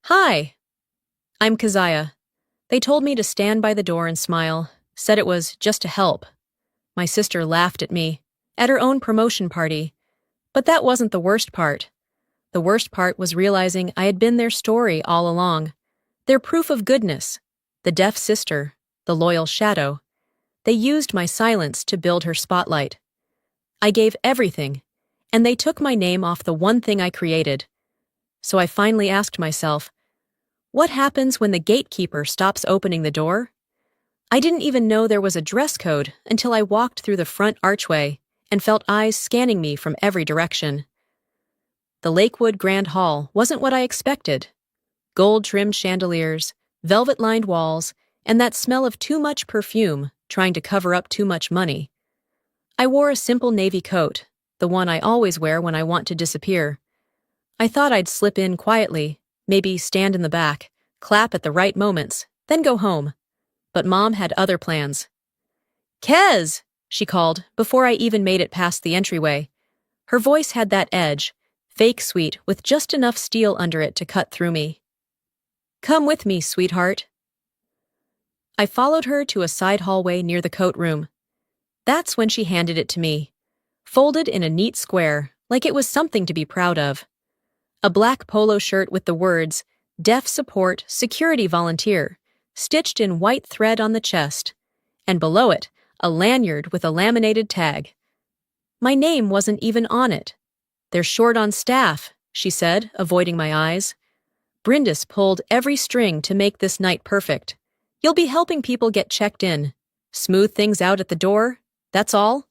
Hi, I'm Kazaya. They told me to stand by the door and smile, said it was just to help. My sister laughed at me, at her own promotion party. But that wasn't the worst part. The worst part was realizing I had been their story all along. Their proof of goodness. The deaf sister, the loyal shadow. They used my silence to build her spotlight. I gave everything, and they took my name off the one thing I created. So I finally asked myself, what happens when the gatekeeper stops opening the door? I didn't even know there was a dress code until I walked through the front archway and felt eyes scanning me from every direction. The Lakewood Grand Hall wasn't what I expected. Gold-trimmed chandeliers, velvet-lined walls, and that smell of too much perfume trying to cover up too much money. I wore a simple navy coat, the one I always wear when I want to disappear. I thought I'd slip in quietly, maybe stand in the back, clap at the right moments, then go home. But Mom had other plans. "Kez!" she called before I even made it past the entryway. Her voice had that edge, fake sweet with just enough steel under it to cut through me. "Come with me, sweetheart." I followed her to a side hallway near the coat room. That's when she handed it to me, folded in a neat square, like it was something to be proud of. A black polo shirt with the words, Deaf Support Security Volunteer, stitched in white thread on the chest, and below it, a lanyard with a laminated tag. My name wasn't even on it. "They're short on staff," she said, avoiding my eyes. "Brindis pulled every string to make this night perfect. You'll be helping people get checked in. Smooth things out at the door, that's all."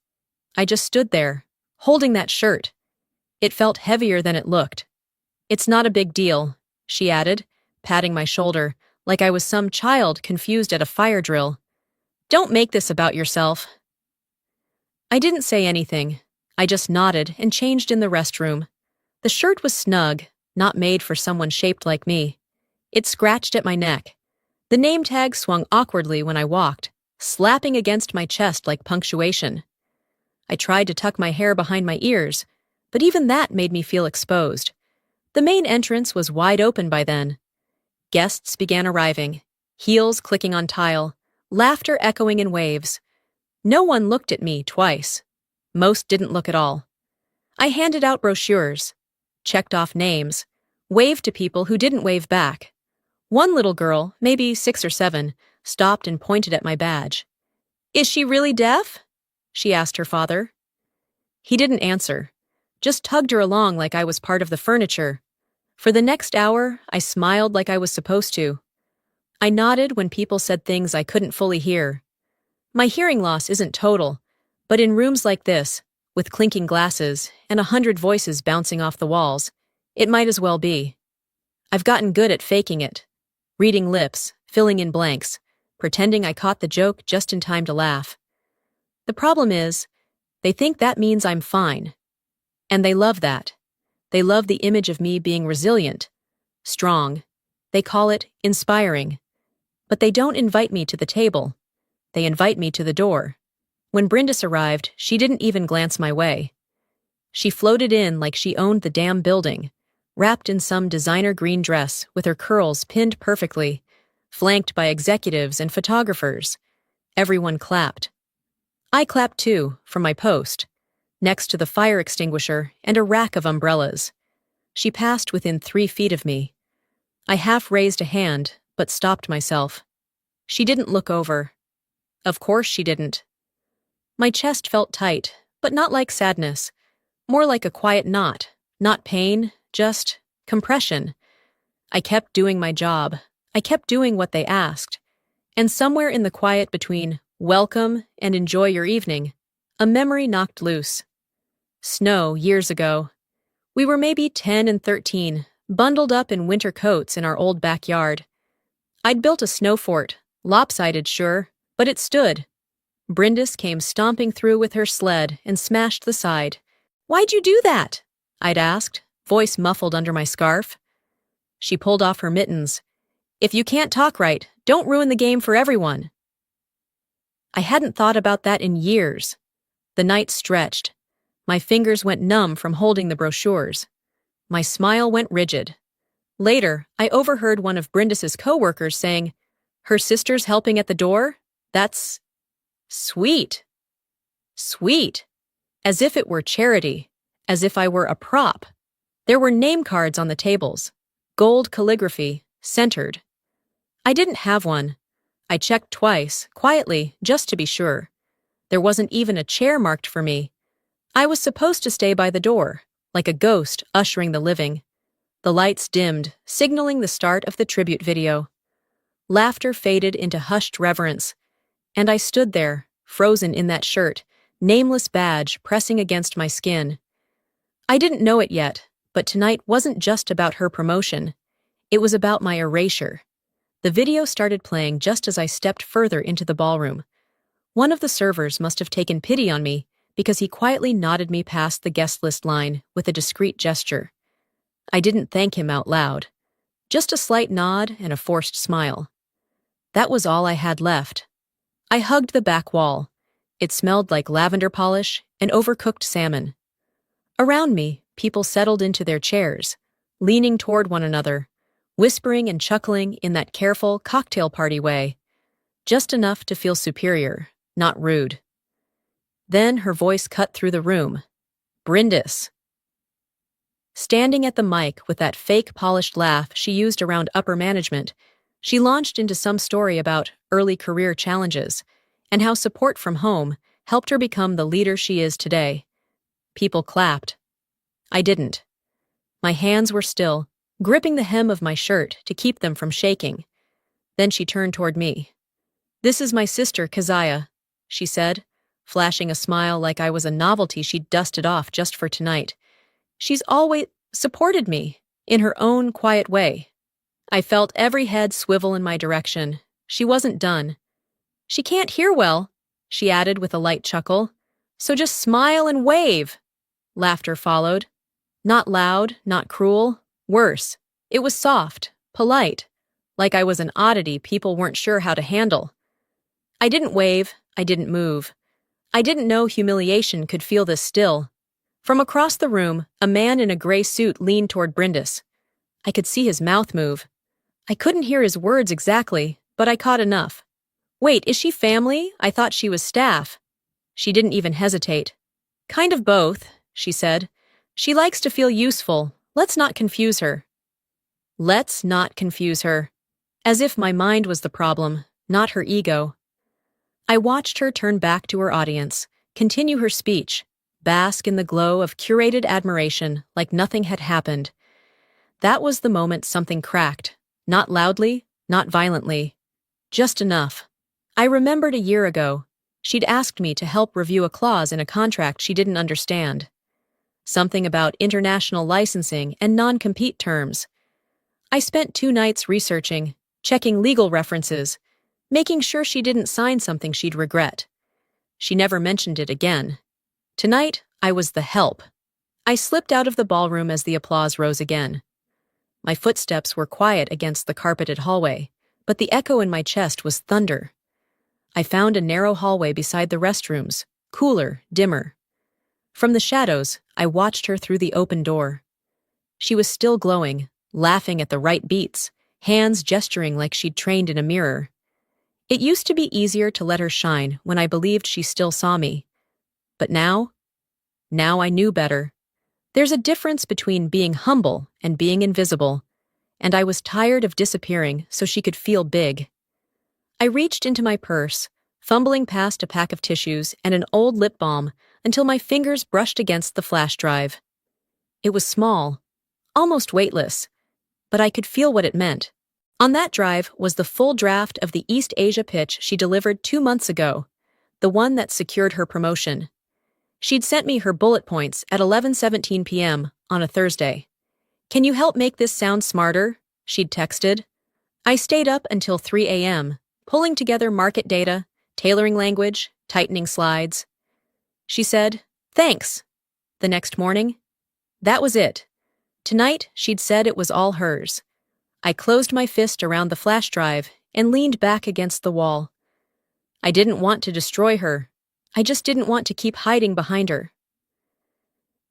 I just stood there, holding that shirt. It felt heavier than it looked. "It's not a big deal," she added, patting my shoulder, like I was some child confused at a fire drill. "Don't make this about yourself." I didn't say anything. I just nodded and changed in the restroom. The shirt was snug, not made for someone shaped like me. It scratched at my neck. The name tag swung awkwardly when I walked, slapping against my chest like punctuation. I tried to tuck my hair behind my ears, but even that made me feel exposed. The main entrance was wide open by then. Guests began arriving, heels clicking on tile, laughter echoing in waves. No one looked at me twice. Most didn't look at all. I handed out brochures, checked off names, waved to people who didn't wave back. One little girl, maybe 6 or 7, stopped and pointed at my badge. "Is she really deaf?" she asked her father. He didn't answer, just tugged her along like I was part of the furniture. For the next hour, I smiled like I was supposed to. I nodded when people said things I couldn't fully hear. My hearing loss isn't total, but in rooms like this, with clinking glasses and 100 voices bouncing off the walls, it might as well be. I've gotten good at faking it, reading lips, filling in blanks, pretending I caught the joke just in time to laugh. The problem is, they think that means I'm fine. And they love that. They love the image of me being resilient, strong. They call it inspiring. But they don't invite me to the table. They invite me to the door. When Brindis arrived, she didn't even glance my way. She floated in like she owned the damn building, wrapped in some designer green dress with her curls pinned perfectly, flanked by executives and photographers. Everyone clapped. I clapped too, from my post, next to the fire extinguisher and a rack of umbrellas. She passed within 3 feet of me. I half raised a hand, but stopped myself. She didn't look over. Of course she didn't. My chest felt tight, but not like sadness. More like a quiet knot, not pain, just compression. I kept doing my job. I kept doing what they asked. And somewhere in the quiet between welcome and enjoy your evening, a memory knocked loose. Snow years ago. We were maybe 10 and 13, bundled up in winter coats in our old backyard. I'd built a snow fort, lopsided sure, but it stood. Brindis came stomping through with her sled and smashed the side. "Why'd you do that?" I'd asked, voice muffled under my scarf. She pulled off her mittens. "If you can't talk right, don't ruin the game for everyone." I hadn't thought about that in years. The night stretched. My fingers went numb from holding the brochures. My smile went rigid. Later, I overheard one of Brindis's co-workers saying, "Her sister's helping at the door? That's sweet. Sweet." As if it were charity. As if I were a prop. There were name cards on the tables. Gold calligraphy, centered. I didn't have one. I checked twice, quietly, just to be sure. There wasn't even a chair marked for me. I was supposed to stay by the door, like a ghost ushering the living. The lights dimmed, signaling the start of the tribute video. Laughter faded into hushed reverence, and I stood there, frozen in that shirt, nameless badge pressing against my skin. I didn't know it yet, but tonight wasn't just about her promotion. It was about my erasure. The video started playing just as I stepped further into the ballroom. One of the servers must have taken pity on me because he quietly nodded me past the guest list line with a discreet gesture. I didn't thank him out loud. Just a slight nod and a forced smile. That was all I had left. I hugged the back wall. It smelled like lavender polish and overcooked salmon. Around me, people settled into their chairs, leaning toward one another, whispering and chuckling in that careful cocktail party way, just enough to feel superior, not rude. Then her voice cut through the room. Brindis. Standing at the mic with that fake polished laugh she used around upper management, she launched into some story about early career challenges and how support from home helped her become the leader she is today. People clapped. I didn't. My hands were still, gripping the hem of my shirt to keep them from shaking. Then she turned toward me. "This is my sister, Kazaya," she said, flashing a smile like I was a novelty she'd dusted off just for tonight. "She's always supported me, in her own quiet way." I felt every head swivel in my direction. She wasn't done. "She can't hear well," she added with a light chuckle. "So just smile and wave." Laughter followed. Not loud, not cruel. Worse. It was soft, polite, like I was an oddity people weren't sure how to handle. I didn't wave, I didn't move. I didn't know humiliation could feel this still. From across the room, a man in a gray suit leaned toward Brindis. I could see his mouth move. I couldn't hear his words exactly, but I caught enough. "Wait, is she family? I thought she was staff." She didn't even hesitate. "Kind of both," she said. "She likes to feel useful. Let's not confuse her." Let's not confuse her. As if my mind was the problem, not her ego. I watched her turn back to her audience, continue her speech, bask in the glow of curated admiration like nothing had happened. That was the moment something cracked. Not loudly, not violently. Just enough. I remembered a year ago. She'd asked me to help review a clause in a contract she didn't understand. Something about international licensing and non-compete terms. I spent 2 nights researching, checking legal references, making sure she didn't sign something she'd regret. She never mentioned it again. Tonight, I was the help. I slipped out of the ballroom as the applause rose again. My footsteps were quiet against the carpeted hallway, but the echo in my chest was thunder. I found a narrow hallway beside the restrooms, cooler, dimmer. From the shadows, I watched her through the open door. She was still glowing, laughing at the right beats, hands gesturing like she'd trained in a mirror. It used to be easier to let her shine when I believed she still saw me. But now I knew better. There's a difference between being humble and being invisible, and I was tired of disappearing so she could feel big. I reached into my purse, fumbling past a pack of tissues and an old lip balm until my fingers brushed against the flash drive. It was small, almost weightless, but I could feel what it meant. On that drive was the full draft of the East Asia pitch she delivered 2 months ago, the one that secured her promotion. She'd sent me her bullet points at 11:17 p.m. on a Thursday. "Can you help make this sound smarter?" she'd texted. I stayed up until 3 a.m., pulling together market data, tailoring language, tightening slides. She said, "Thanks," the next morning. That was it. Tonight, she'd said it was all hers. I closed my fist around the flash drive and leaned back against the wall. I didn't want to destroy her. I just didn't want to keep hiding behind her.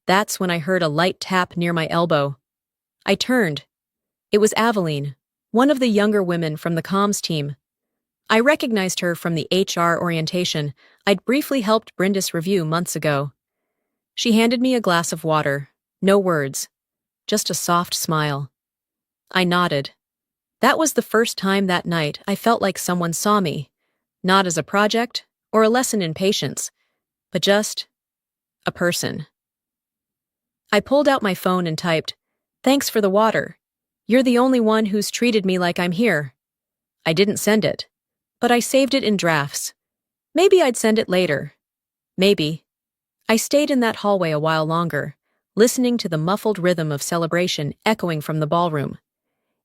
That's when I heard a light tap near my elbow. I turned. It was Aveline, one of the younger women from the comms team. I recognized her from the HR orientation I'd briefly helped Brindis review months ago. She handed me a glass of water, no words, just a soft smile. I nodded. That was the first time that night I felt like someone saw me, not as a project or a lesson in patience, but just a person. I pulled out my phone and typed, "Thanks for the water. You're the only one who's treated me like I'm here." I didn't send it, but I saved it in drafts. Maybe I'd send it later. Maybe. I stayed in that hallway a while longer, listening to the muffled rhythm of celebration echoing from the ballroom.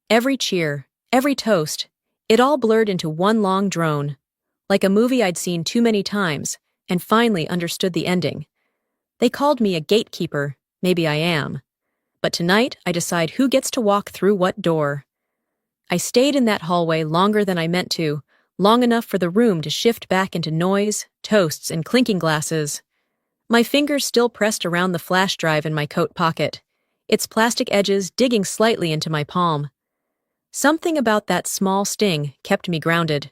Every cheer, every toast, it all blurred into one long drone, like a movie I'd seen too many times and finally understood the ending. They called me a gatekeeper, maybe I am. But tonight I decide who gets to walk through what door. I stayed in that hallway longer than I meant to, long enough for the room to shift back into noise, toasts, and clinking glasses. My fingers still pressed around the flash drive in my coat pocket, its plastic edges digging slightly into my palm. Something about that small sting kept me grounded.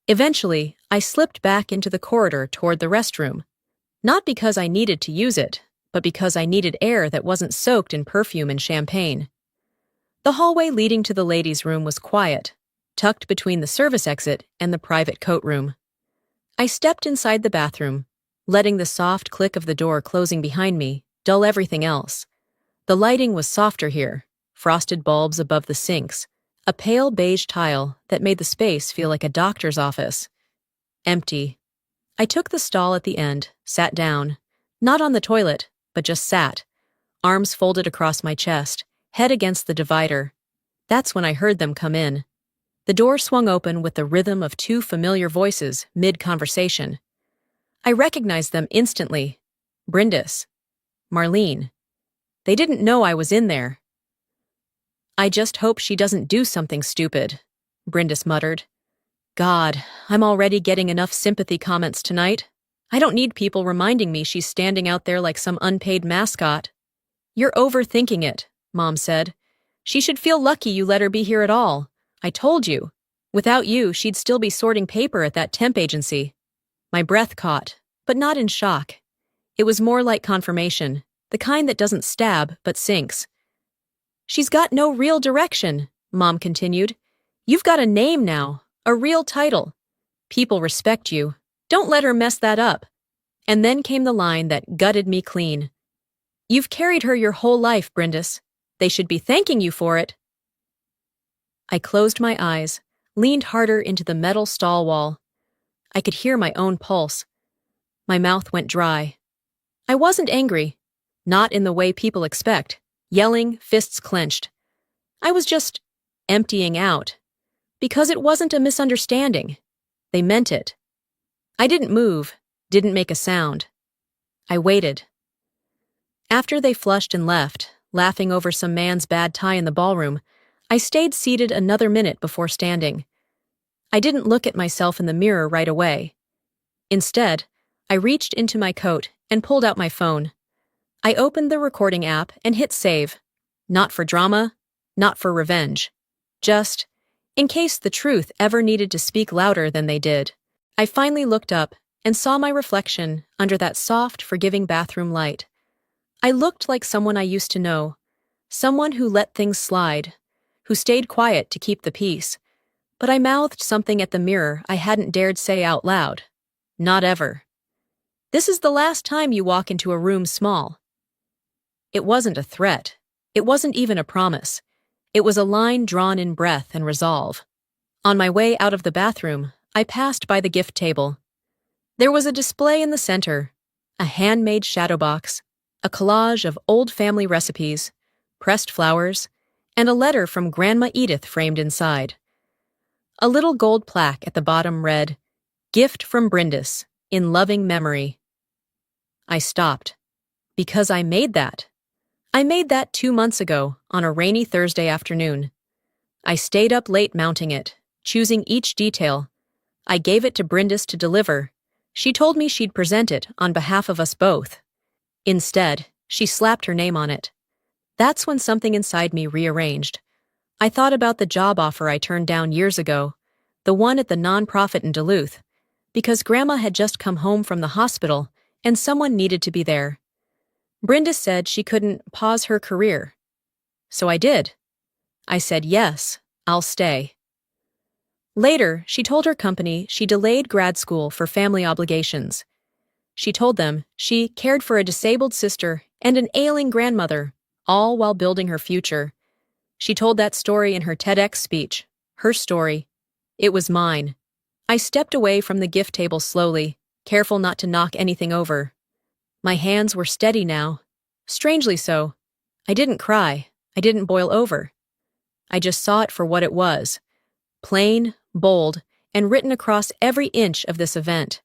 Eventually, I slipped back into the corridor toward the restroom, not because I needed to use it, but because I needed air that wasn't soaked in perfume and champagne. The hallway leading to the ladies' room was quiet, tucked between the service exit and the private coat room. I stepped inside the bathroom, letting the soft click of the door closing behind me dull everything else. The lighting was softer here, frosted bulbs above the sinks, a pale beige tile that made the space feel like a doctor's office. Empty. I took the stall at the end, sat down, not on the toilet, but just sat, arms folded across my chest, head against the divider. That's when I heard them come in. The door swung open with the rhythm of two familiar voices mid-conversation. I recognized them instantly. Brindis. Marlene. They didn't know I was in there. "I just hope she doesn't do something stupid," Brindis muttered. "God, I'm already getting enough sympathy comments tonight. I don't need people reminding me she's standing out there like some unpaid mascot." "You're overthinking it," Mom said. "She should feel lucky you let her be here at all. I told you. Without you, she'd still be sorting paper at that temp agency." My breath caught, but not in shock. It was more like confirmation, the kind that doesn't stab but sinks. "She's got no real direction," Mom continued. "You've got a name now, a real title. People respect you. Don't let her mess that up." And then came the line that gutted me clean. "You've carried her your whole life, Brindis. They should be thanking you for it." I closed my eyes, leaned harder into the metal stall wall. I could hear my own pulse. My mouth went dry. I wasn't angry, not in the way people expect, yelling, fists clenched. I was just emptying out, because it wasn't a misunderstanding. They meant it. I didn't move, didn't make a sound. I waited. After they flushed and left, laughing over some man's bad tie in the ballroom, I stayed seated another minute before standing. I didn't look at myself in the mirror right away. Instead, I reached into my coat and pulled out my phone. I opened the recording app and hit save. Not for drama, not for revenge. Just, in case the truth ever needed to speak louder than they did. I finally looked up and saw my reflection under that soft, forgiving bathroom light. I looked like someone I used to know, someone who let things slide, who stayed quiet to keep the peace. But I mouthed something at the mirror I hadn't dared say out loud. Not ever. "This is the last time you walk into a room small." It wasn't a threat. It wasn't even a promise. It was a line drawn in breath and resolve. On my way out of the bathroom, I passed by the gift table. There was a display in the center, a handmade shadow box, a collage of old family recipes, pressed flowers, and a letter from Grandma Edith framed inside. A little gold plaque at the bottom read, "Gift from Brindis, in loving memory." I stopped. Because I made that. I made that 2 months ago, on a rainy Thursday afternoon. I stayed up late mounting it, choosing each detail. I gave it to Brindis to deliver. She told me she'd present it on behalf of us both. Instead, she slapped her name on it. That's when something inside me rearranged. I thought about the job offer I turned down years ago, the one at the nonprofit in Duluth, because Grandma had just come home from the hospital and someone needed to be there. Brenda said she couldn't pause her career. So I did. I said, yes, I'll stay. Later, she told her company she delayed grad school for family obligations. She told them she cared for a disabled sister and an ailing grandmother, all while building her future. She told that story in her TEDx speech, her story. It was mine. I stepped away from the gift table slowly, careful not to knock anything over. My hands were steady now. Strangely so. I didn't cry. I didn't boil over. I just saw it for what it was. Plain, bold, and written across every inch of this event.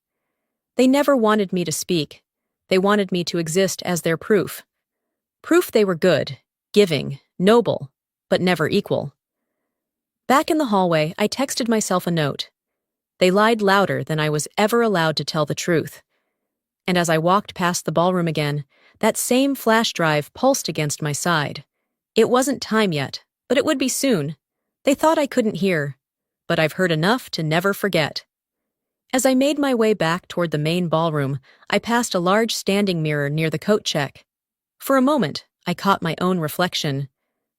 They never wanted me to speak. They wanted me to exist as their proof. Proof they were good, giving, noble, but never equal. Back in the hallway, I texted myself a note. They lied louder than I was ever allowed to tell the truth. And as I walked past the ballroom again, that same flash drive pulsed against my side. It wasn't time yet, but it would be soon. They thought I couldn't hear, but I've heard enough to never forget. As I made my way back toward the main ballroom, I passed a large standing mirror near the coat check. For a moment, I caught my own reflection.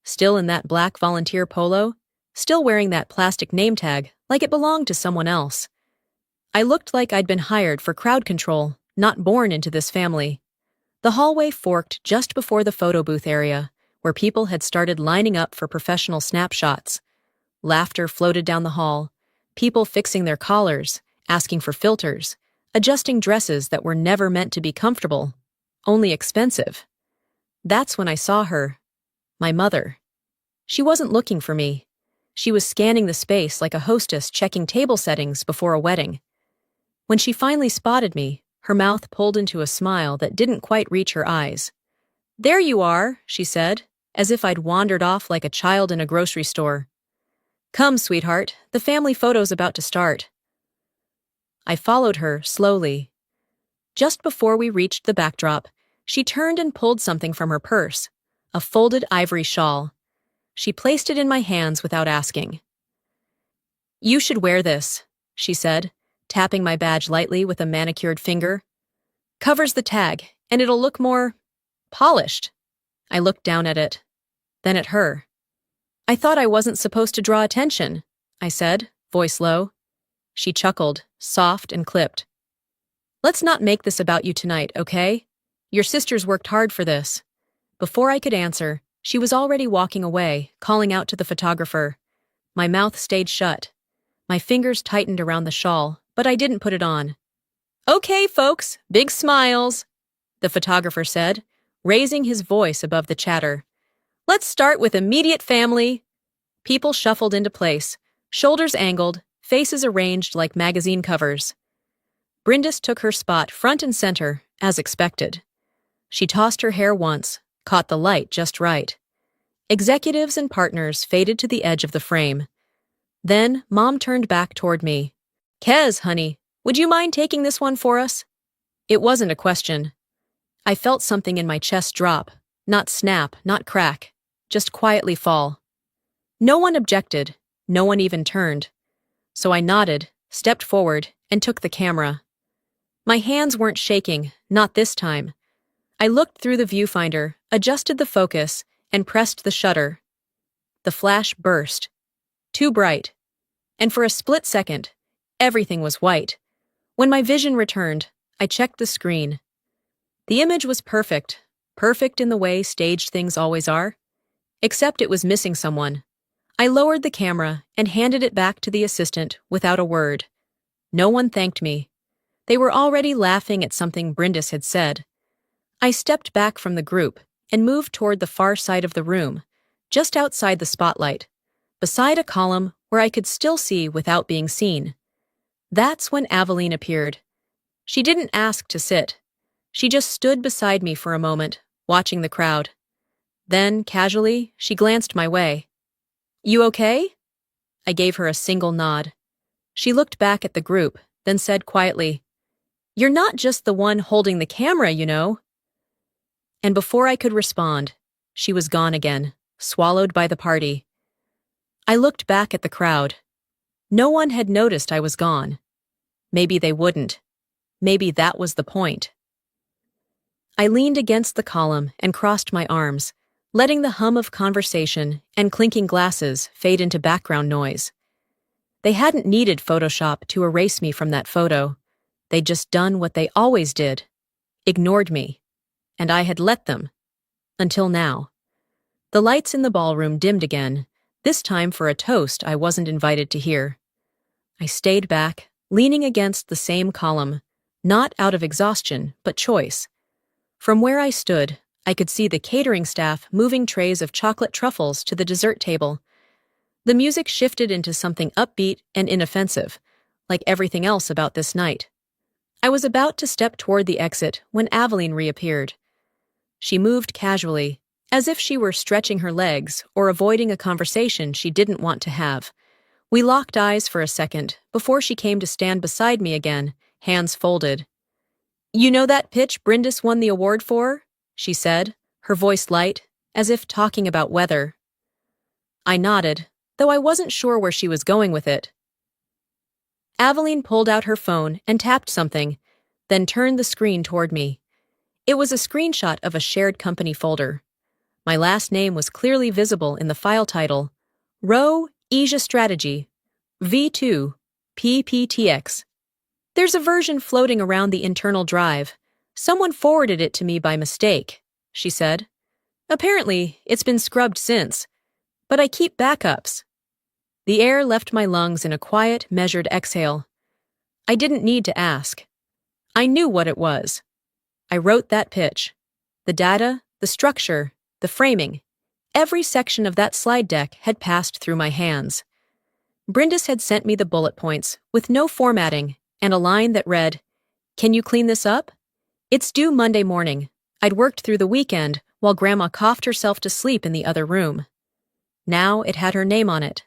Still in that black volunteer polo, still wearing that plastic name tag like it belonged to someone else. I looked like I'd been hired for crowd control, not born into this family. The hallway forked just before the photo booth area, where people had started lining up for professional snapshots. Laughter floated down the hall, people fixing their collars, asking for filters, adjusting dresses that were never meant to be comfortable, only expensive. That's when I saw her. My mother. She wasn't looking for me. She was scanning the space like a hostess checking table settings before a wedding. When she finally spotted me, her mouth pulled into a smile that didn't quite reach her eyes. "There you are," she said, as if I'd wandered off like a child in a grocery store. "Come, sweetheart, the family photo's about to start." I followed her slowly. Just before we reached the backdrop, she turned and pulled something from her purse, a folded ivory shawl. She placed it in my hands without asking. "You should wear this," she said, tapping my badge lightly with a manicured finger. "Covers the tag, and it'll look more polished." I looked down at it, then at her. "I thought I wasn't supposed to draw attention," I said, voice low. She chuckled, soft and clipped. "Let's not make this about you tonight, okay? Your sisters worked hard for this." Before I could answer, she was already walking away, calling out to the photographer. My mouth stayed shut. My fingers tightened around the shawl, but I didn't put it on. "Okay, folks, big smiles," the photographer said, raising his voice above the chatter. "Let's start with immediate family." People shuffled into place, shoulders angled, faces arranged like magazine covers. Brindis took her spot front and center, as expected. She tossed her hair once, caught the light just right. Executives and partners faded to the edge of the frame. Then Mom turned back toward me. "Kez, honey, would you mind taking this one for us?" It wasn't a question. I felt something in my chest drop, not snap, not crack, just quietly fall. No one objected, no one even turned. So I nodded, stepped forward, and took the camera. My hands weren't shaking, not this time. I looked through the viewfinder, adjusted the focus, and pressed the shutter. The flash burst. Too bright. And for a split second, everything was white. When my vision returned, I checked the screen. The image was perfect, perfect in the way staged things always are. Except it was missing someone. I lowered the camera and handed it back to the assistant without a word. No one thanked me. They were already laughing at something Brindis had said. I stepped back from the group and moved toward the far side of the room, just outside the spotlight, beside a column where I could still see without being seen. That's when Aveline appeared. She didn't ask to sit. She just stood beside me for a moment, watching the crowd. Then, casually, she glanced my way. "You okay?" I gave her a single nod. She looked back at the group, then said quietly, "You're not just the one holding the camera, you know." And before I could respond, she was gone again, swallowed by the party. I looked back at the crowd. No one had noticed I was gone. Maybe they wouldn't. Maybe that was the point. I leaned against the column and crossed my arms, letting the hum of conversation and clinking glasses fade into background noise. They hadn't needed Photoshop to erase me from that photo. They'd just done what they always did, ignored me. And I had let them. Until now. The lights in the ballroom dimmed again, this time for a toast I wasn't invited to hear. I stayed back, leaning against the same column, not out of exhaustion, but choice. From where I stood, I could see the catering staff moving trays of chocolate truffles to the dessert table. The music shifted into something upbeat and inoffensive, like everything else about this night. I was about to step toward the exit when Aveline reappeared. She moved casually, as if she were stretching her legs or avoiding a conversation she didn't want to have. We locked eyes for a second before she came to stand beside me again, hands folded. "You know that pitch Brindis won the award for?" she said, her voice light, as if talking about weather. I nodded, though I wasn't sure where she was going with it. Aveline pulled out her phone and tapped something, then turned the screen toward me. It was a screenshot of a shared company folder. My last name was clearly visible in the file title, Row Asia Strategy, V2, PPTX. "There's a version floating around the internal drive. Someone forwarded it to me by mistake," she said. "Apparently, it's been scrubbed since, but I keep backups." The air left my lungs in a quiet, measured exhale. I didn't need to ask. I knew what it was. I wrote that pitch. The data, the structure, the framing. Every section of that slide deck had passed through my hands. Brindis had sent me the bullet points, with no formatting, and a line that read, "Can you clean this up? It's due Monday morning. I'd worked through the weekend while Grandma coughed herself to sleep in the other room." Now it had her name on it.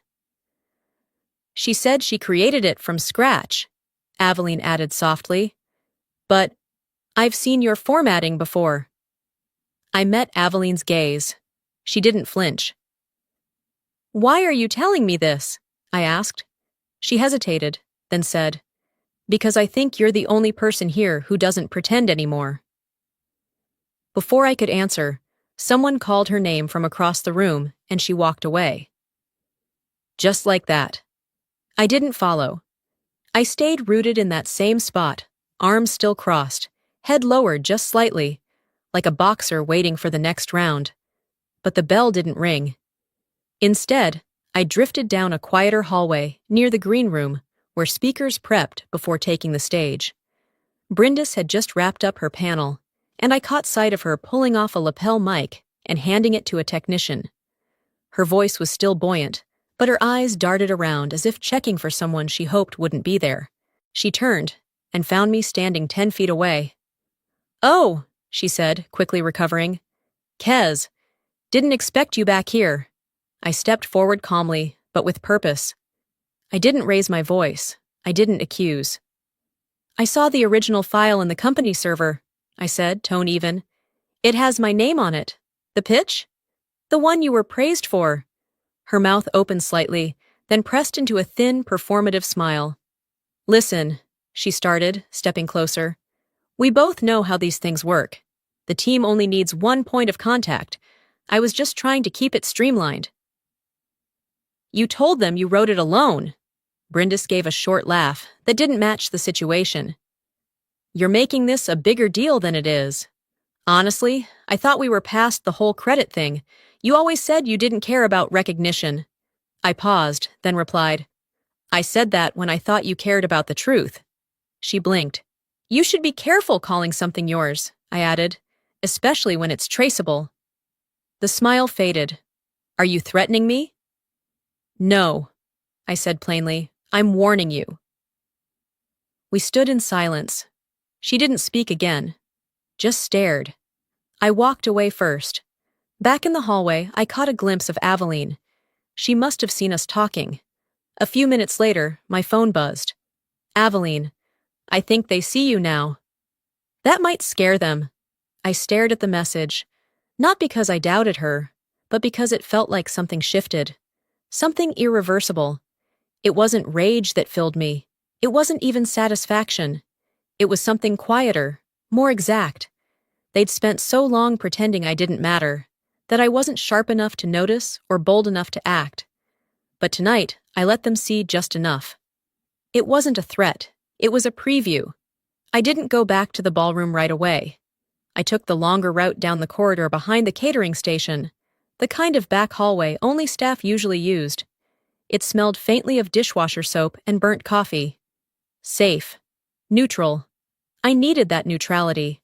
"She said she created it from scratch," Aveline added softly. "But I've seen your formatting before." I met Aveline's gaze. She didn't flinch. "Why are you telling me this?" I asked. She hesitated, then said, "Because I think you're the only person here who doesn't pretend anymore." Before I could answer, someone called her name from across the room and she walked away. Just like that. I didn't follow. I stayed rooted in that same spot, arms still crossed, head lowered just slightly, like a boxer waiting for the next round. But the bell didn't ring. Instead, I drifted down a quieter hallway near the green room where speakers prepped before taking the stage. Brindis had just wrapped up her panel, and I caught sight of her pulling off a lapel mic and handing it to a technician. Her voice was still buoyant, but her eyes darted around as if checking for someone she hoped wouldn't be there. She turned and found me standing 10 feet away. "Oh," she said, quickly recovering. "Kez, didn't expect you back here." I stepped forward calmly, but with purpose. I didn't raise my voice. I didn't accuse. "I saw the original file in the company server," I said, tone even. "It has my name on it. The pitch? The one you were praised for." Her mouth opened slightly, then pressed into a thin, performative smile. "Listen," she started, stepping closer. "We both know how these things work. The team only needs one point of contact. I was just trying to keep it streamlined." "You told them you wrote it alone." Brindis gave a short laugh that didn't match the situation. "You're making this a bigger deal than it is. Honestly, I thought we were past the whole credit thing. You always said you didn't care about recognition." I paused, then replied, "I said that when I thought you cared about the truth." She blinked. "You should be careful calling something yours," I added, "especially when it's traceable." The smile faded. "Are you threatening me?" "No," I said plainly. "I'm warning you." We stood in silence. She didn't speak again, just stared. I walked away first. Back in the hallway, I caught a glimpse of Aveline. She must have seen us talking. A few minutes later, my phone buzzed. "Aveline, I think they see you now." That might scare them. I stared at the message, not because I doubted her, but because it felt like something shifted. Something irreversible. It wasn't rage that filled me. It wasn't even satisfaction. It was something quieter, more exact. They'd spent so long pretending I didn't matter, that I wasn't sharp enough to notice or bold enough to act. But tonight, I let them see just enough. It wasn't a threat. It was a preview. I didn't go back to the ballroom right away. I took the longer route down the corridor behind the catering station, the kind of back hallway only staff usually used. It smelled faintly of dishwasher soap and burnt coffee. Safe. Neutral. I needed that neutrality.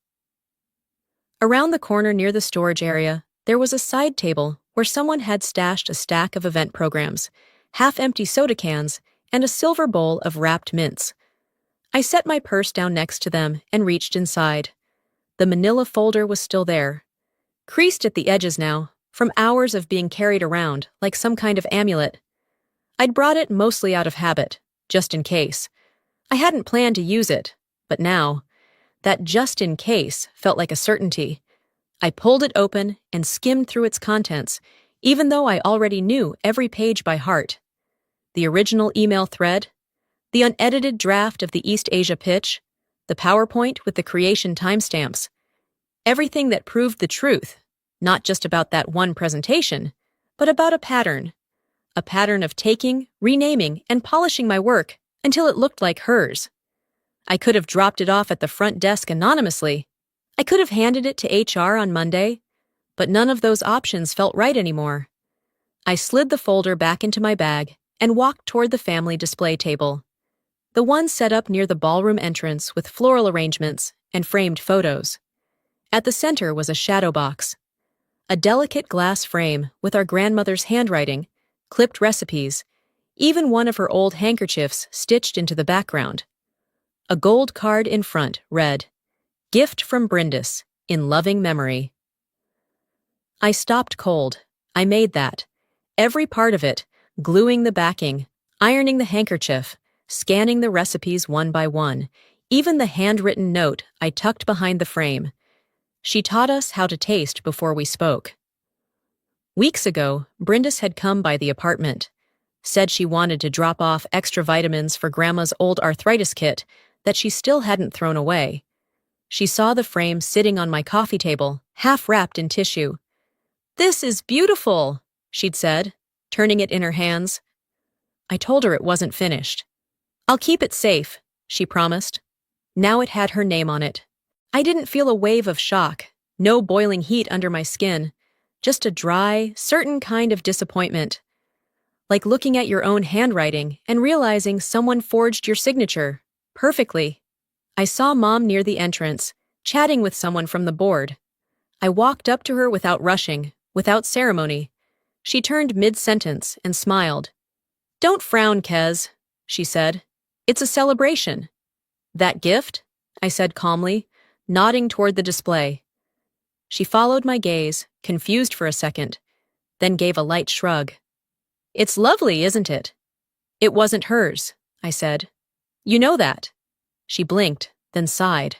Around the corner near the storage area, there was a side table where someone had stashed a stack of event programs, half-empty soda cans, and a silver bowl of wrapped mints. I set my purse down next to them and reached inside. The manila folder was still there, creased at the edges now, from hours of being carried around like some kind of amulet. I'd brought it mostly out of habit, just in case. I hadn't planned to use it, but now, that just in case felt like a certainty. I pulled it open and skimmed through its contents, even though I already knew every page by heart. The original email thread, the unedited draft of the East Asia pitch, the PowerPoint with the creation timestamps. Everything that proved the truth, not just about that one presentation, but about a pattern of taking, renaming, and polishing my work until it looked like hers. I could have dropped it off at the front desk anonymously. I could have handed it to HR on Monday, but none of those options felt right anymore. I slid the folder back into my bag and walked toward the family display table, the one set up near the ballroom entrance with floral arrangements and framed photos. At the center was a shadow box, a delicate glass frame with our grandmother's handwriting, clipped recipes, even one of her old handkerchiefs stitched into the background. A gold card in front read, "Gift from Brindis, in loving memory." I stopped cold. I made that. Every part of it, gluing the backing, ironing the handkerchief, scanning the recipes one by one, even the handwritten note I tucked behind the frame. She taught us how to taste before we spoke. Weeks ago, Brindis had come by the apartment, said she wanted to drop off extra vitamins for Grandma's old arthritis kit that she still hadn't thrown away. She saw the frame sitting on my coffee table, half wrapped in tissue. "This is beautiful," she'd said, turning it in her hands. I told her it wasn't finished. "I'll keep it safe," she promised. Now it had her name on it. I didn't feel a wave of shock, no boiling heat under my skin, just a dry, certain kind of disappointment. Like looking at your own handwriting and realizing someone forged your signature, perfectly. I saw Mom near the entrance, chatting with someone from the board. I walked up to her without rushing, without ceremony. She turned mid-sentence and smiled. "Don't frown, Kez," she said. "It's a celebration." "That gift?" I said calmly, nodding toward the display. She followed my gaze, confused for a second, then gave a light shrug. "It's lovely, isn't it?" "It wasn't hers," I said. "You know that." She blinked, then sighed,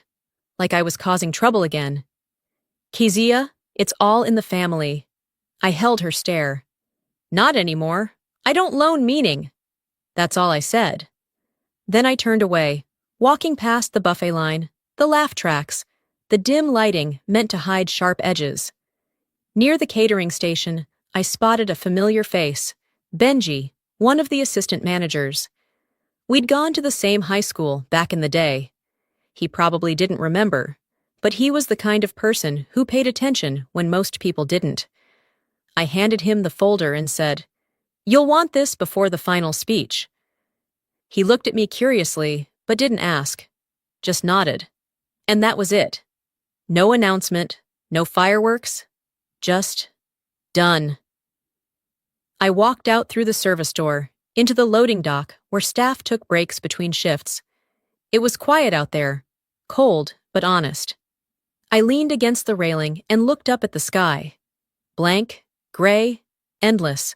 like I was causing trouble again. "Kazaya, it's all in the family." I held her stare. "Not anymore. I don't loan meaning." That's all I said. Then I turned away, walking past the buffet line, the laugh tracks, the dim lighting meant to hide sharp edges. Near the catering station, I spotted a familiar face, Benji, one of the assistant managers. We'd gone to the same high school back in the day. He probably didn't remember, but he was the kind of person who paid attention when most people didn't. I handed him the folder and said, "You'll want this before the final speech." He looked at me curiously, but didn't ask, just nodded. And that was it. No announcement, no fireworks, just done. I walked out through the service door, into the loading dock where staff took breaks between shifts. It was quiet out there, cold but honest. I leaned against the railing and looked up at the sky. Blank, gray, endless.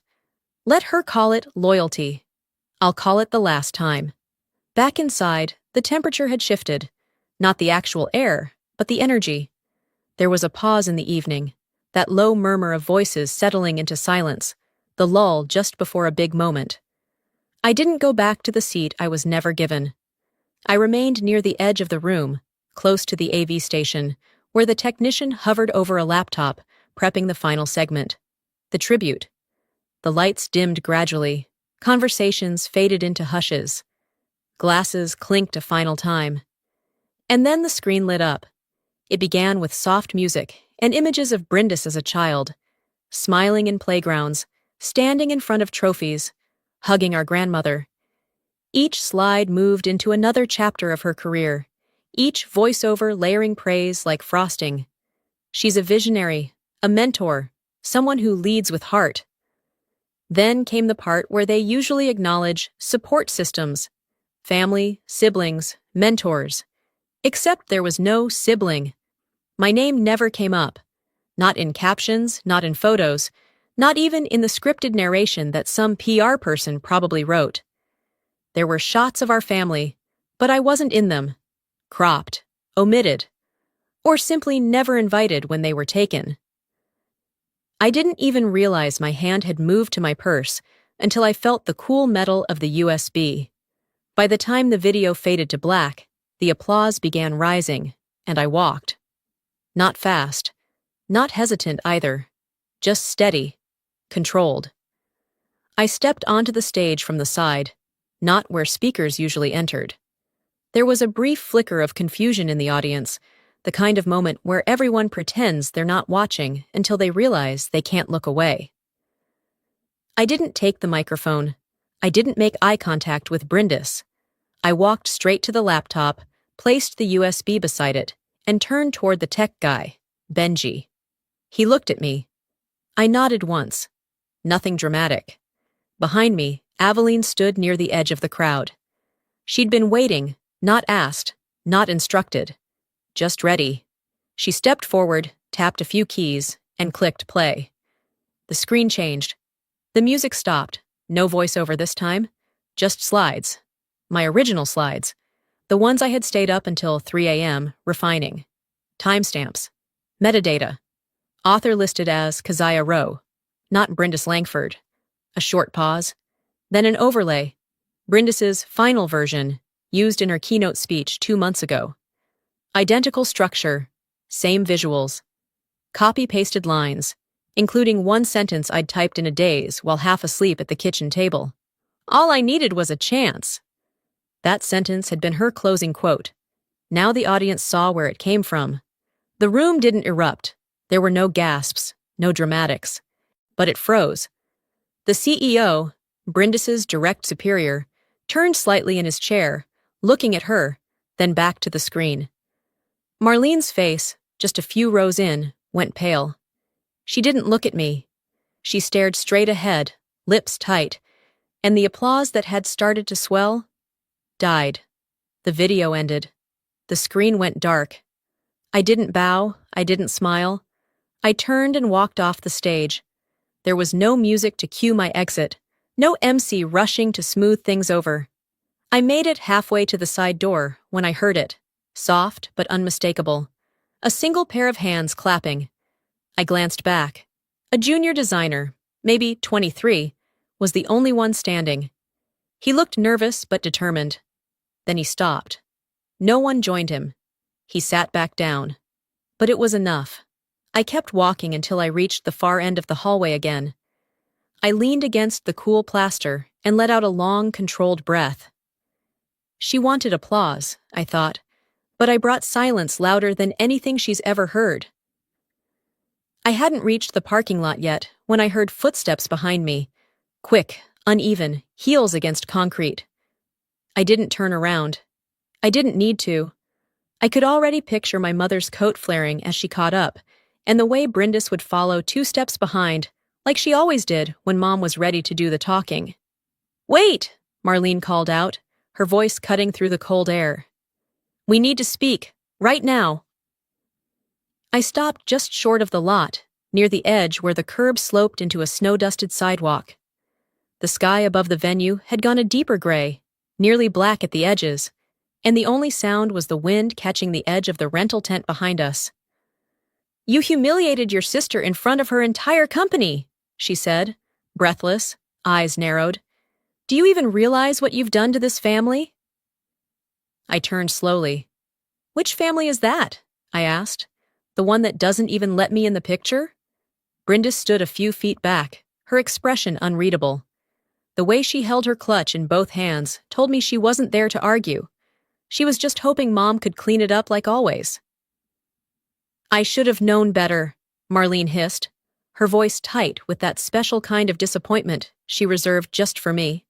Let her call it loyalty. I'll call it the last time. Back inside, the temperature had shifted. Not the actual air, but the energy. There was a pause in the evening, that low murmur of voices settling into silence, the lull just before a big moment. I didn't go back to the seat I was never given. I remained near the edge of the room, close to the AV station, where the technician hovered over a laptop, prepping the final segment. The tribute. The lights dimmed gradually. Conversations faded into hushes. Glasses clinked a final time. And then the screen lit up. It began with soft music and images of Brindis as a child, smiling in playgrounds, standing in front of trophies, hugging our grandmother. Each slide moved into another chapter of her career, each voiceover layering praise like frosting. She's a visionary, a mentor, someone who leads with heart. Then came the part where they usually acknowledge support systems, family, siblings, mentors. Except there was no sibling. My name never came up. Not in captions, not in photos, not even in the scripted narration that some PR person probably wrote. There were shots of our family, but I wasn't in them. Cropped, omitted, or simply never invited when they were taken. I didn't even realize my hand had moved to my purse until I felt the cool metal of the USB. By the time the video faded to black, the applause began rising, and I walked. Not fast, not hesitant either, just steady, controlled. I stepped onto the stage from the side, not where speakers usually entered. There was a brief flicker of confusion in the audience, the kind of moment where everyone pretends they're not watching until they realize they can't look away. I didn't take the microphone. I didn't make eye contact with Brindis. I walked straight to the laptop, placed the USB beside it, and turned toward the tech guy, Benji. He looked at me. I nodded once. Nothing dramatic. Behind me, Aveline stood near the edge of the crowd. She'd been waiting, not asked, not instructed. Just ready. She stepped forward, tapped a few keys, and clicked play. The screen changed. The music stopped. No voiceover this time. Just slides. My original slides. The ones I had stayed up until 3 a.m. refining. Timestamps. Metadata. Author listed as Kazaya Rowe, not Brindis Langford. A short pause. Then an overlay. Brindis's final version, used in her keynote speech 2 months ago. Identical structure. Same visuals. Copy-pasted lines, including one sentence I'd typed in a daze while half asleep at the kitchen table. All I needed was a chance. That sentence had been her closing quote. Now the audience saw where it came from. The room didn't erupt. There were no gasps, no dramatics. But it froze. The CEO, Brindis's direct superior, turned slightly in his chair, looking at her, then back to the screen. Marlene's face, just a few rows in, went pale. She didn't look at me. She stared straight ahead, lips tight, and the applause that had started to swell died. The video ended. The screen went dark. I didn't bow, I didn't smile. I turned and walked off the stage. There was no music to cue my exit, no MC rushing to smooth things over. I made it halfway to the side door when I heard it, soft but unmistakable. A single pair of hands clapping. I glanced back. A junior designer, maybe 23, was the only one standing. He looked nervous but determined. Then he stopped. No one joined him. He sat back down. But it was enough. I kept walking until I reached the far end of the hallway again. I leaned against the cool plaster and let out a long, controlled breath. She wanted applause, I thought, but I brought silence louder than anything she's ever heard. I hadn't reached the parking lot yet when I heard footsteps behind me. Quick, uneven, heels against concrete. I didn't turn around. I didn't need to. I could already picture my mother's coat flaring as she caught up, and the way Brindis would follow 2 steps behind, like she always did when Mom was ready to do the talking. "Wait!" Marlene called out, her voice cutting through the cold air. "We need to speak, right now." I stopped just short of the lot, near the edge where the curb sloped into a snow-dusted sidewalk. The sky above the venue had gone a deeper gray, nearly black at the edges, and the only sound was the wind catching the edge of the rental tent behind us. "You humiliated your sister in front of her entire company," she said, breathless, eyes narrowed. Do you even realize what you've done to this family? I turned slowly. Which family is that? I asked. The one that doesn't even let me in the picture? Brenda stood a few feet back, her expression unreadable. The way she held her clutch in both hands told me she wasn't there to argue. She was just hoping Mom could clean it up like always. I should have known better, Marlene hissed, her voice tight with that special kind of disappointment she reserved just for me.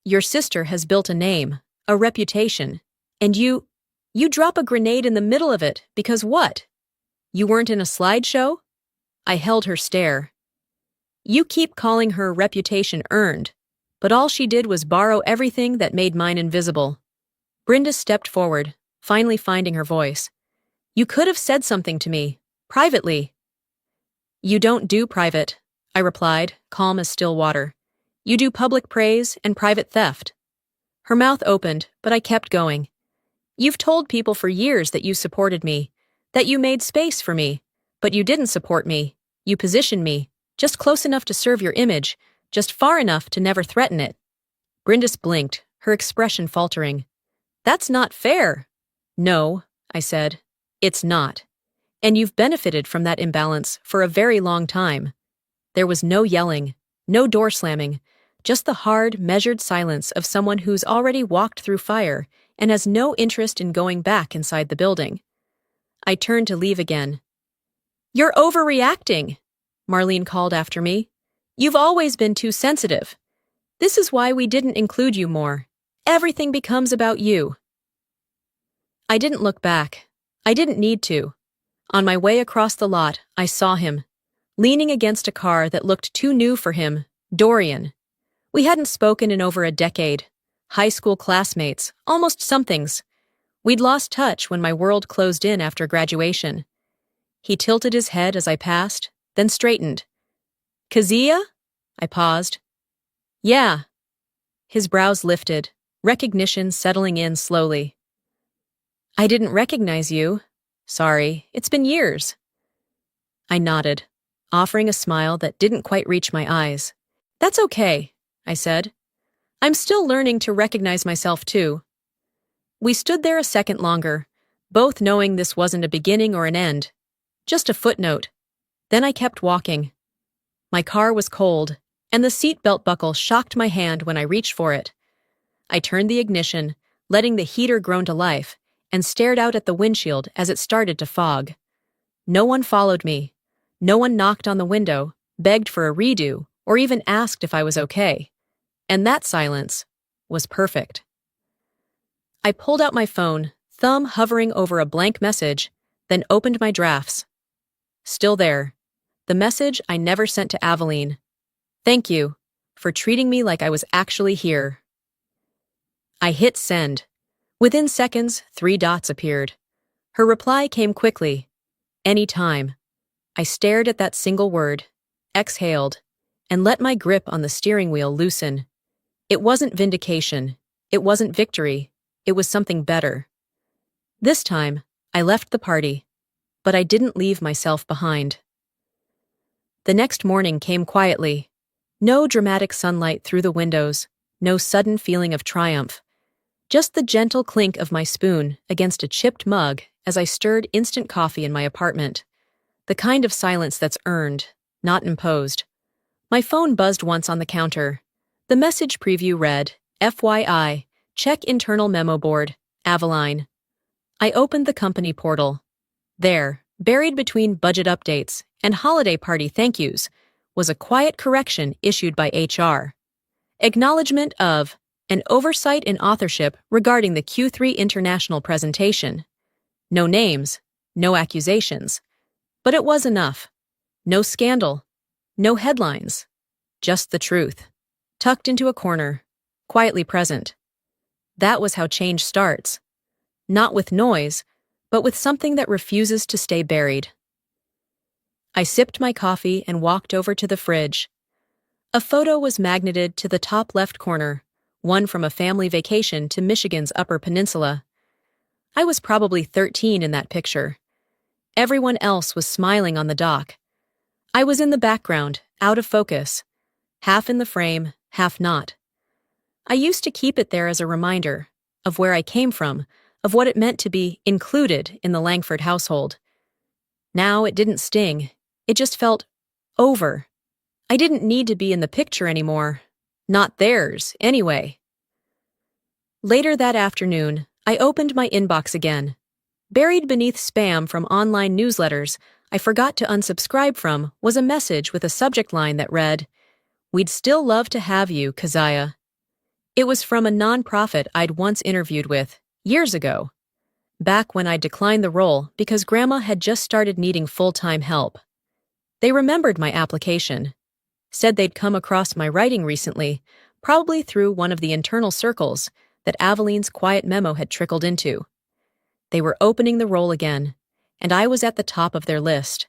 Your sister has built a name, a reputation, and you drop a grenade in the middle of it because what? You weren't in a slideshow? I held her stare. You keep calling her reputation earned, but all she did was borrow everything that made mine invisible. Brenda stepped forward, finally finding her voice. You could have said something to me, privately. You don't do private, I replied, calm as still water. You do public praise and private theft. Her mouth opened, but I kept going. You've told people for years that you supported me, that you made space for me, but you didn't support me. You positioned me, just close enough to serve your image, just far enough to never threaten it. Brindis blinked, her expression faltering. That's not fair. No, I said. It's not. And you've benefited from that imbalance for a very long time. There was no yelling, no door slamming, just the hard, measured silence of someone who's already walked through fire and has no interest in going back inside the building. I turned to leave again. You're overreacting, Marlene called after me. You've always been too sensitive. This is why we didn't include you more. Everything becomes about you. I didn't look back. I didn't need to. On my way across the lot, I saw him, leaning against a car that looked too new for him, Dorian. We hadn't spoken in over a decade. High school classmates, almost somethings. We'd lost touch when my world closed in after graduation. He tilted his head as I passed, then straightened. Kazaya? I paused. Yeah. His brows lifted, recognition settling in slowly. I didn't recognize you. Sorry, it's been years. I nodded, offering a smile that didn't quite reach my eyes. That's okay, I said. I'm still learning to recognize myself too. We stood there a second longer, both knowing this wasn't a beginning or an end, just a footnote. Then I kept walking. My car was cold, and the seatbelt buckle shocked my hand when I reached for it. I turned the ignition, letting the heater groan to life, and stared out at the windshield as it started to fog. No one followed me. No one knocked on the window, begged for a redo, or even asked if I was okay. And that silence was perfect. I pulled out my phone, thumb hovering over a blank message, then opened my drafts. Still there. The message I never sent to Aveline. Thank you for treating me like I was actually here. I hit send. Within seconds, 3 dots appeared. Her reply came quickly. Anytime. I stared at that single word, exhaled, and let my grip on the steering wheel loosen. It wasn't vindication. It wasn't victory. It was something better. This time, I left the party, but I didn't leave myself behind. The next morning came quietly. No dramatic sunlight through the windows, no sudden feeling of triumph. Just the gentle clink of my spoon against a chipped mug as I stirred instant coffee in my apartment. The kind of silence that's earned, not imposed. My phone buzzed once on the counter. The message preview read, FYI, check internal memo board, Aveline. I opened the company portal. There, buried between budget updates and holiday party thank yous, was a quiet correction issued by HR. Acknowledgement of an oversight in authorship regarding the Q3 international presentation. No names, no accusations. But it was enough. No scandal, no headlines. Just the truth. Tucked into a corner, quietly present. That was how change starts. Not with noise, but with something that refuses to stay buried. I sipped my coffee and walked over to the fridge. A photo was magneted to the top left corner, one from a family vacation to Michigan's Upper Peninsula. I was probably 13 in that picture. Everyone else was smiling on the dock. I was in the background, out of focus, half in the frame, half not. I used to keep it there as a reminder of where I came from, of what it meant to be included in the Langford household. Now it didn't sting. It just felt over. I didn't need to be in the picture anymore. Not theirs, anyway. Later that afternoon, I opened my inbox again. Buried beneath spam from online newsletters I forgot to unsubscribe from was a message with a subject line that read, "We'd still love to have you, Kazaya." It was from a nonprofit I'd once interviewed with, years ago, back when I declined the role because Grandma had just started needing full-time help. They remembered my application, said they'd come across my writing recently, probably through one of the internal circles that Aveline's quiet memo had trickled into. They were opening the role again, and I was at the top of their list.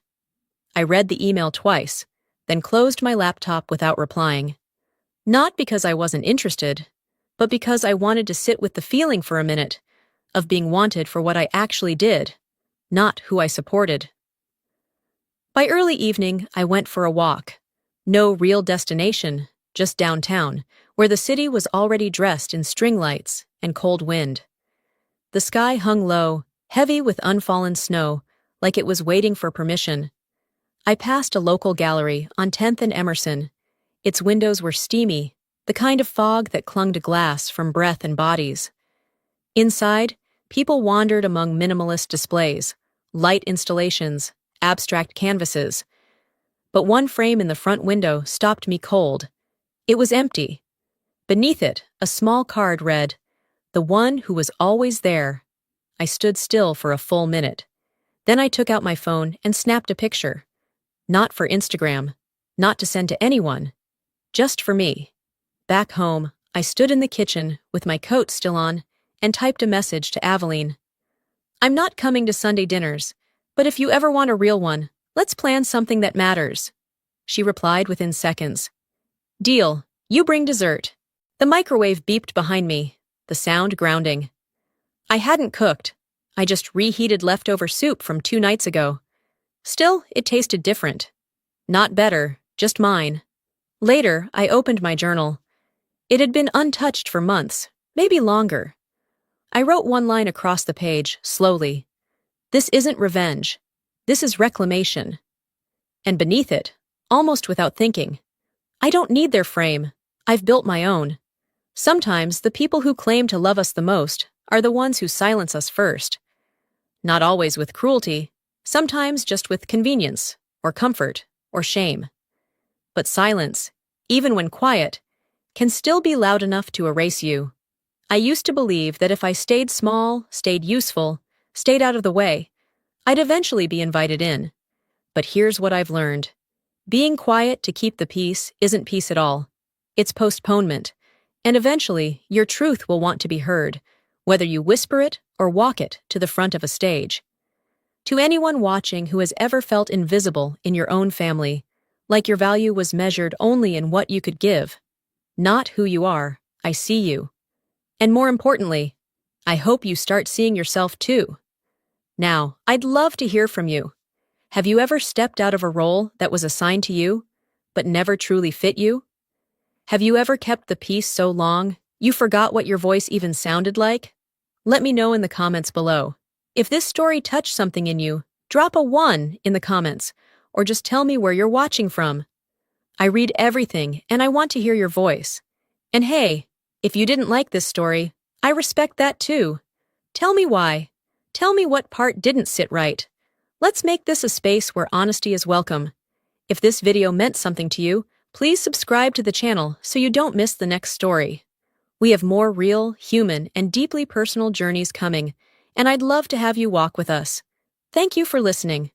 I read the email twice, then closed my laptop without replying. Not because I wasn't interested, but because I wanted to sit with the feeling for a minute of being wanted for what I actually did, not who I supported. By early evening, I went for a walk. No real destination, just downtown, where the city was already dressed in string lights and cold wind. The sky hung low, heavy with unfallen snow, like it was waiting for permission. I passed a local gallery on 10th and Emerson. Its windows were steamy, the kind of fog that clung to glass from breath and bodies. Inside, people wandered among minimalist displays, light installations, abstract canvases. But one frame in the front window stopped me cold. It was empty. Beneath it, a small card read, "The one who was always there." I stood still for a full minute. Then I took out my phone and snapped a picture. Not for Instagram, not to send to anyone, just for me. Back home, I stood in the kitchen with my coat still on and typed a message to Aveline. "I'm not coming to Sunday dinners, but if you ever want a real one, let's plan something that matters." She replied within seconds. "Deal, you bring dessert." The microwave beeped behind me, the sound grounding. I hadn't cooked. I just reheated leftover soup from 2 nights ago. Still, it tasted different. Not better, just mine. Later, I opened my journal. It had been untouched for months, maybe longer. I wrote one line across the page, slowly. "This isn't revenge. This is reclamation." And beneath it, almost without thinking, "I don't need their frame. I've built my own." Sometimes the people who claim to love us the most are the ones who silence us first. Not always with cruelty, sometimes just with convenience, or comfort, or shame. But silence, even when quiet, can still be loud enough to erase you. I used to believe that if I stayed small, stayed useful, stayed out of the way, I'd eventually be invited in. But here's what I've learned. Being quiet to keep the peace isn't peace at all. It's postponement. And eventually, your truth will want to be heard, whether you whisper it or walk it to the front of a stage. To anyone watching who has ever felt invisible in your own family, like your value was measured only in what you could give, not who you are, I see you. And more importantly, I hope you start seeing yourself too. Now, I'd love to hear from you. Have you ever stepped out of a role that was assigned to you, but never truly fit you? Have you ever kept the peace so long you forgot what your voice even sounded like? Let me know in the comments below. If this story touched something in you, drop a 1 in the comments, or just tell me where you're watching from. I read everything, and I want to hear your voice. And hey, if you didn't like this story, I respect that too. Tell me why. Tell me what part didn't sit right. Let's make this a space where honesty is welcome. If this video meant something to you, please subscribe to the channel so you don't miss the next story. We have more real, human, and deeply personal journeys coming, and I'd love to have you walk with us. Thank you for listening.